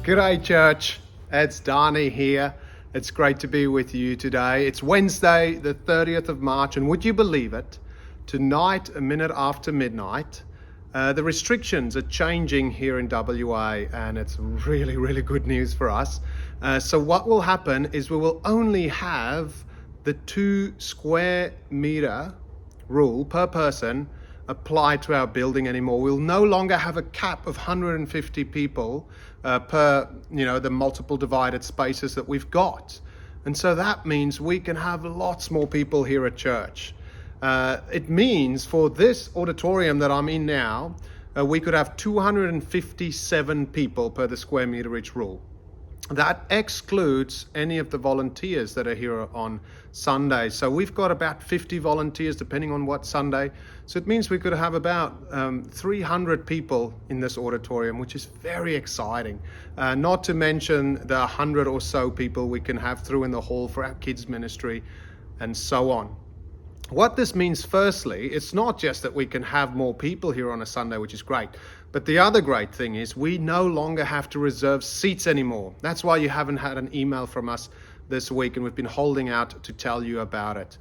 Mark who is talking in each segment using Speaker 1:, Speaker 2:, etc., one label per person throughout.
Speaker 1: G'day church, it's Dani here. It's great to be with you today. It's Wednesday, the 30th of March, and would you believe it? Tonight, a minute after midnight, the restrictions are changing here in WA, and it's really good news for us. So what will happen is we will only have the 2 square meter rule per person apply to our building anymore. We'll no longer have a cap of 150 people per the multiple divided spaces that we've got. And so that means we can have lots more people here at church. It means for this auditorium that I'm in now, we could have 257 people per the square meter each rule. That excludes any of the volunteers that are here on Sunday. So we've got about 50 volunteers depending on what Sunday. So it means we could have about 300 people in this auditorium, which is very exciting. Not to mention the 100 or so people we can have through in the hall for our kids ministry and so on. What this means, firstly, it's not just that we can have more people here on a Sunday, which is great, but the other great thing is we no longer have to reserve seats anymore. That's why you haven't had an email from us this week, and we've been holding out to tell you about it.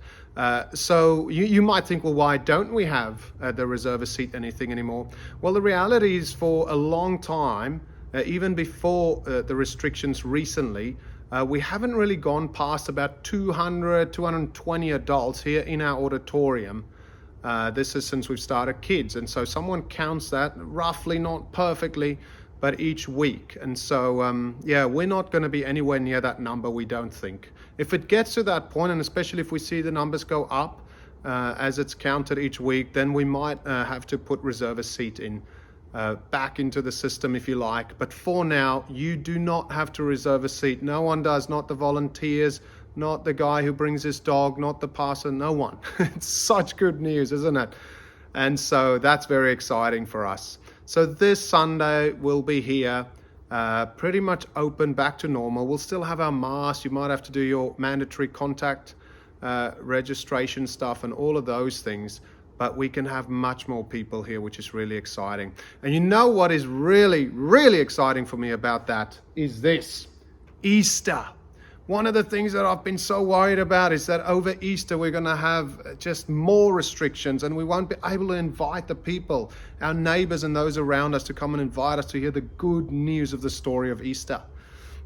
Speaker 1: So you might think, well, why don't we have the reserve a seat anything anymore? Well, the reality is for a long time, even before the restrictions recently, we haven't really gone past about 220 adults here in our auditorium. This is since we've started kids. And so someone counts that roughly, not perfectly, but each week. And so, we're not going to be anywhere near that number, we don't think. If it gets to that point, and especially if we see the numbers go up as it's counted each week, then we might have to put reserve a seat in. Back into the system if you like, but for now you do not have to reserve a seat. No one does, not the volunteers, not the guy who brings his dog, not the pastor, no one. It's such good news, isn't it? And so that's very exciting for us. So this Sunday we'll be here pretty much open back to normal. We'll still have our masks. You might have to do your mandatory contact registration stuff and all of those things. But we can have much more people here, which is really exciting. And you know what is really exciting for me about that is this: Easter. One of the things that I've been so worried about is that over Easter we're going to have just more restrictions and we won't be able to invite the people, our neighbors and those around us, to come and invite us to hear the good news of the story of Easter.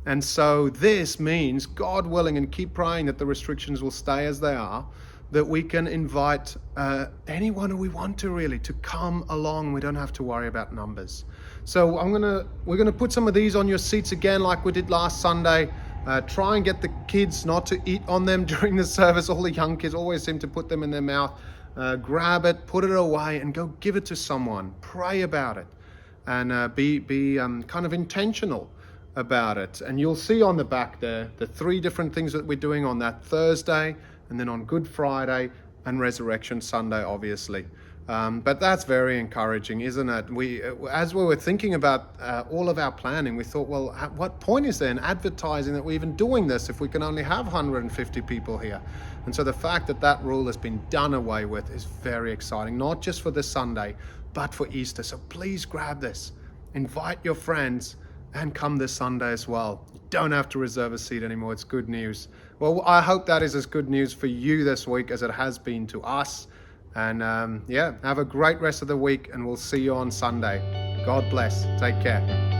Speaker 1: And so this means, God willing, and keep praying that the restrictions will stay as they are, that we can invite anyone who we want to really to come along. We don't have to worry about numbers. So we're gonna put some of these on your seats again, like we did last Sunday. Try and get the kids not to eat on them during the service. All the young kids always seem to put them in their mouth. Grab it, put it away, and go give it to someone. Pray about it, and be kind of intentional about it. And you'll see on the back there the 3 different things that we're doing on that Thursday, and then on Good Friday and Resurrection Sunday, obviously. But that's very encouraging, isn't it? As we were thinking about all of our planning, we thought, well, what point is there in advertising that we're even doing this if we can only have 150 people here? And so the fact that that rule has been done away with is very exciting, not just for this Sunday, but for Easter. So please grab this, invite your friends, and come this Sunday as well. You don't have to reserve a seat anymore. It's good news. Well, I hope that is as good news for you this week as it has been to us. And have a great rest of the week, and we'll see you on Sunday. God bless. Take care.